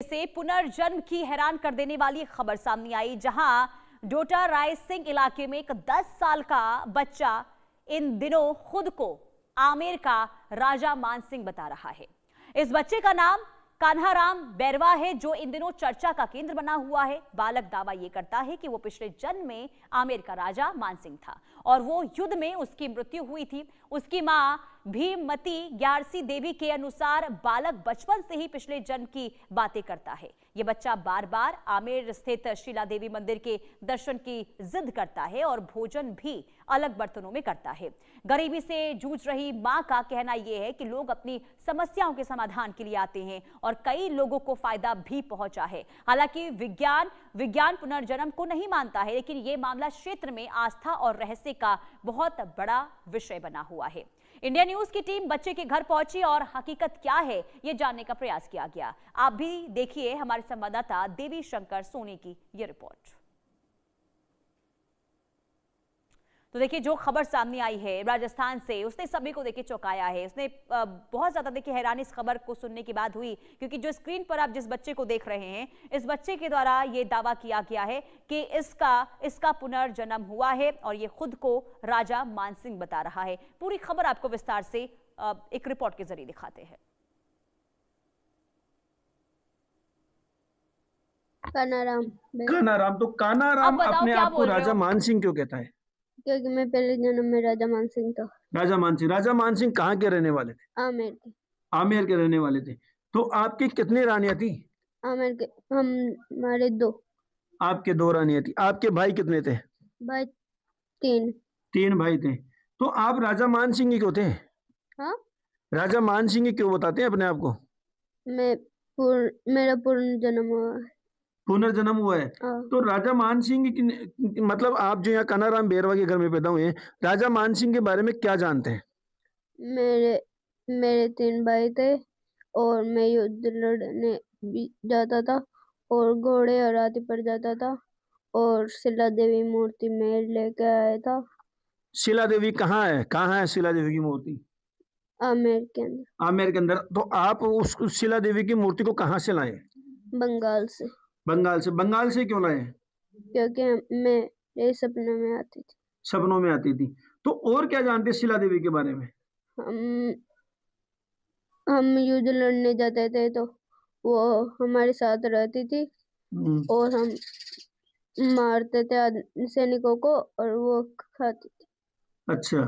से पुनर्जन्म की हैरान कर देने वाली खबर सामने आई, जहां डोडा रायसिंह इलाके में एक 10 साल का बच्चा इन दिनों खुद को आमेर का राजा मानसिंह बता रहा है। इस बच्चे का नाम कान्हाराम बैरवा है, जो इन दिनों चर्चा का केंद्र बना हुआ है। बालक दावा यह करता है कि वो पिछले जन्म में आमेर का राजा मानसिंह था और वो युद्ध में उसकी मृत्यु हुई थी। उसकी मां भीममती ग्यारसी देवी के अनुसार बालक बचपन से ही पिछले जन्म की बातें करता है। ये बच्चा बार बार आमेर स्थित शीला देवी मंदिर के दर्शन की जिद करता है और भोजन भी अलग बर्तनों में करता है। गरीबी से जूझ रही मां का कहना यह है कि लोग अपनी समस्याओं के समाधान के लिए आते हैं और कई लोगों को फायदा भी पहुंचा है। हालांकि विज्ञान पुनर्जन्म को नहीं मानता है, लेकिन यह मामला क्षेत्र में आस्था और रहस्य का बहुत बड़ा विषय बना हुआ है। इंडिया न्यूज की टीम बच्चे के घर पहुंची और हकीकत क्या है यह जानने का प्रयास किया गया। आप भी देखिए हमारे संवाददाता देवी शंकर सोनी की यह रिपोर्ट। तो देखिए, जो खबर सामने आई है राजस्थान से, उसने सभी को देखिए चौंकाया है। उसने बहुत ज्यादा देखिए हैरानी इस खबर को सुनने के बाद हुई, क्योंकि जो स्क्रीन पर आप जिस बच्चे को देख रहे हैं, इस बच्चे के द्वारा ये दावा किया गया है कि इसका पुनर्जन्म हुआ है और ये खुद को राजा मानसिंह बता रहा है। पूरी खबर आपको विस्तार से एक रिपोर्ट के जरिए दिखाते हैं। कान्हाराम, तो कान्हाराम अपने आप को राजा मानसिंह क्यों कहता है? क्योंकि मैं पहले जन्म में राजा मानसिंह था। राजा मानसिंह कहाँ के रहने वाले थे? आमेर के। आमेर के रहने वाले थे। तो आपकी कितनी रानियां थी? आमेर के हमारे 2। आपके 2 रानियां थी। आपके भाई कितने थे? भाई 3। 3 भाई थे। तो आप राजा मानसिंह क्यों थे? हाँ, राजा मानसिंह क्यों बताते हैं अपने आप को? मेरा पूर्ण जन्म हुआ है। पुनर्जन्म हुआ है। तो राजा मानसिंह की मतलब आप जो यहाँ कान्हाराम बैरवा के घर में पैदा हुए हैं, राजा मानसिंह के बारे में क्या जानते हैं? मेरे 3 भाई थे और मैं युद्ध लड़ने भी जाता था और घोड़े और हाथी पर जाता था और शिला देवी मूर्ति में लेके आया था। शिला देवी कहाँ है? कहाँ है शिला देवी की मूर्ति? आमेर के अंदर। आमेर के अंदर। तो आप उस शिला देवी की मूर्ति को कहाँ से लाए? बंगाल से। बंगाल से। बंगाल से क्यों लाए? क्योंकि मेरे सपने में आती थी। सपनों में आती थी। तो और क्या जानते हैं शिला देवी के बारे में? हम युद्ध लड़ने जाते थे तो वो हमारे साथ रहती थी और हम मारते थे सैनिकों को और वो खाती थी। अच्छा।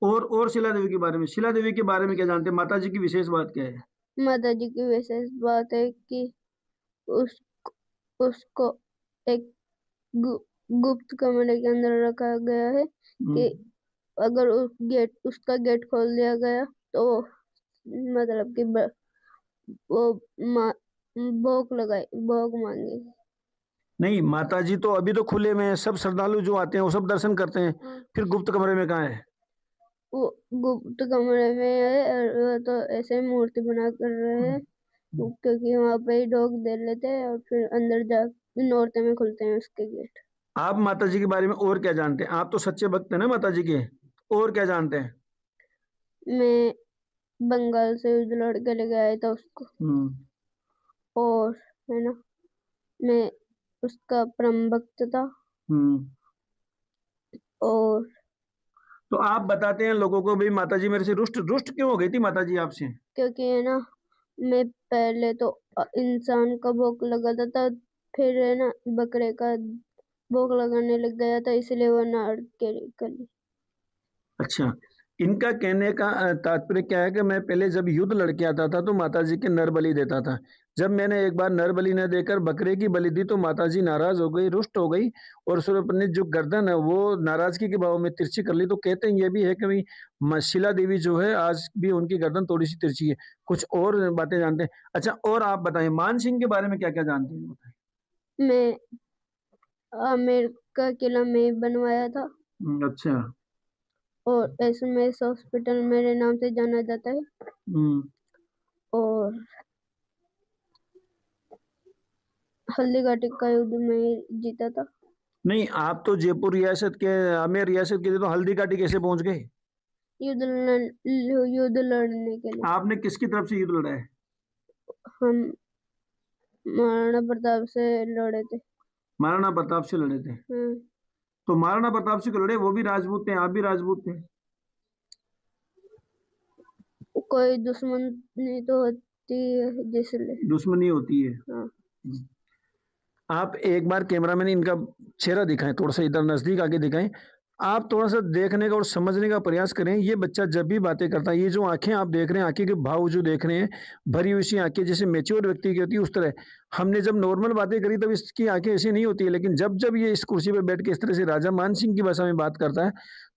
और शिला देवी के बारे में? शिला देवी के बारे में क्या जानते हैं? माता जी की विशेष बात क्या है? माता जी की विशेष बात है कि उसको एक गुप्त कमरे के अंदर रखा गया है कि अगर उसका गेट खोल दिया गया तो मतलब कि वो भोग मांगे। नहीं, माता जी तो अभी तो खुले में है, सब श्रद्धालु जो आते हैं वो सब दर्शन करते हैं। फिर गुप्त कमरे में कहाँ है? वो गुप्त कमरे में है और वो तो ऐसे मूर्ति बना कर रहे हैं क्योंकि वहां पे ही लोग दे लेते हैं और फिर अंदर जा नौरते में खुलते हैं उसके गेट। आप माता जी के बारे में और क्या जानते हैं? आप तो सच्चे भक्त हैं ना माता जी के। और क्या जानते हैं? मैं बंगाल से युद्ध लड़ के लेके आया था उसको और है ना, मैं उसका परम भक्त था। और तो आप बताते हैं लोगों को भी माता जी मेरे से रुष्ट क्यों हो गई थी माता जी आपसे? क्योंकि है ना, मैं पहले तो इंसान का भोग लगाता था, फिर है ना बकरे का भोग लगाने लग गया था, इसलिए वो नाड़ के निकली। अच्छा। इनका कहने का तात्पर्य क्या है कि मैं पहले जब युद्ध लड़के आता था तो माता जी के नर बलि देता था। जब मैंने एक बार नर बलि न देकर बकरे की बलि दी तो माता जी नाराज हो गई, रुष्ट हो गई और फिर अपनी जो गर्दन है वो नाराजगी के भाव में तिरछी कर ली। तो कहते हैं ये भी है कि शिला देवी जो है आज भी उनकी गर्दन थोड़ी सी तिरछी है। कुछ और बातें जानते हैं? अच्छा, और आप बताएं मान सिंह के बारे में क्या क्या जानते हैं, बताएं। मैं आमेर का किला में बनवाया था। अच्छा। और एसएमएस हॉस्पिटल मेरे नाम से जाना जाता है। और हल्दी घाटी का युद्ध में जीता था। नहीं, आप तो जयपुर रियासत के, आमेर रियासत के थे, तो हल्दी घाटी कैसे पहुंच गए? युद्ध लड़ने के लिए। आपने किसकी तरफ से युद्ध लड़ा है? हम महाराणा प्रताप से लड़े थे। महाराणा प्रताप से लड़े थे। हाँ, तो महाराणा प्रताप से लड़े, वो भी राजपूत थे, आप भी राजपूत थे। कोई दुश्मनी तो होती है जिसलिए। दुश्मनी होती है। हाँ, आप एक बार कैमरामैन इनका चेहरा दिखाएं, थोड़ा सा इधर नजदीक आके दिखाएं। आप थोड़ा सा देखने का और समझने का प्रयास करें। ये बच्चा जब भी बातें करता है, ये जो आंखें आप देख रहे हैं, आंखें के भाव जो देख रहे हैं, भरी हुई सी आंखें, जैसे मैच्योर व्यक्ति की होती है उस तरह। हमने जब नॉर्मल बातें करी तब इसकी आंखें ऐसी नहीं होती है, लेकिन जब जब ये इस कुर्सी पे बैठ के इस तरह से राजा मान सिंह की भाषा में बात करता है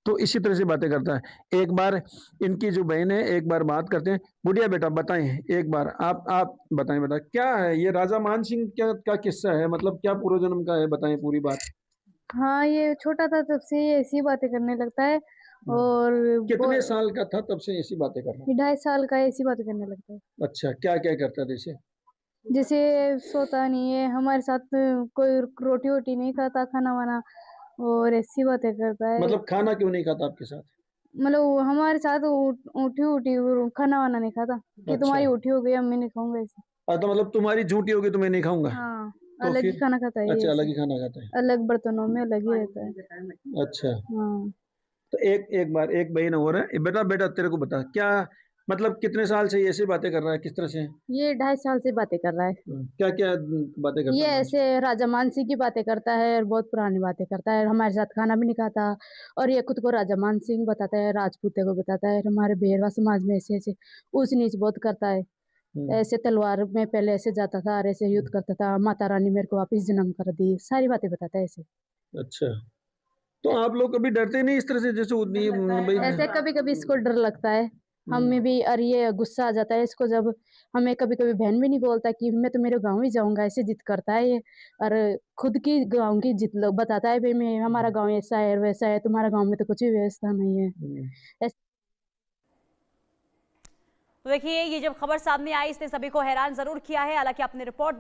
तो इसी तरह से बातें करता है। एक बार इनकी जो बहन है, एक बार बात करते हैं। बुढ़िया बेटा बताएं, एक बार आप बताएं, बेटा क्या है ये राजा मान सिंह क्या का किस्सा है, मतलब क्या पूर्व जन्म का है, बताएं पूरी बात। हाँ, ये छोटा था तब से ये ऐसी बातें करने लगता है और कितने साल का था तब से ऐसी बातें कर रहा है? 2.5 साल का ऐसी बातें करने लगता है। अच्छा, क्या क्या करता था जैसे? जैसे सोता नहीं है हमारे साथ, कोई रोटी वोटी नहीं खाता, खाना वाना, और ऐसी बातें करता है। मतलब खाना क्यों नहीं खाता आपके साथ? मतलब वो हमारे साथ उठी उठी खाना वाना नहीं खाता कि अच्छा। तुम्हारी उठी हो गई, अम्मी नहीं खाऊंगा ऐसे। तो मतलब तुम्हारी झूठी होगी तो मैं नहीं खाऊंगा। हाँ, तो अलग ही फिर? खाना खाता है ये अच्छा, अलग ऐसे। ही खाना खाता है। अलग बर्तनों में अलग ही रहता है। अच्छा, हाँ, तो एक बार एक बहन और है। बेटा बेटा तेरे को बता, क्या मतलब कितने साल से ये ऐसी बातें कर रहा है, किस तरह से? ये 2.5 साल से बातें कर रहा है। क्या क्या बातें करता ये है? ऐसे राजा मानसिंह की बातें करता है और बहुत पुरानी बातें करता है, हमारे साथ खाना भी नहीं खाता। और ये खुद को राजा मानसिंह बताता है, राजपूते को बताता है, हमारे बेरवा समाज में ऐसे ऐसे ऊंच नीच बहुत करता है। ऐसे तलवार में पहले ऐसे जाता था और ऐसे युद्ध करता था, माता रानी मेरे को वापिस जन्म कर दी, सारी बातें बताता है ऐसे। अच्छा, तो आप लोग कभी डरते नहीं इस तरह से, जैसे ऐसे कभी कभी इसको डर लगता है, हमें भी। और ये गुस्सा आ जाता है इसको जब हमें कभी कभी बहन भी नहीं बोलता कि मैं तो मेरे गांव ही जाऊंगा, ऐसे जिद करता है ये। और खुद की गांव की जिद बताता है, भाई मैं हमारा गांव ऐसा है वैसा है, तुम्हारा गांव में तो कुछ भी व्यवस्था नहीं है। तो देखिए, ये जब खबर सामने आई इसने सभी को हैरान जरूर किया है। हालांकि आपने रिपोर्ट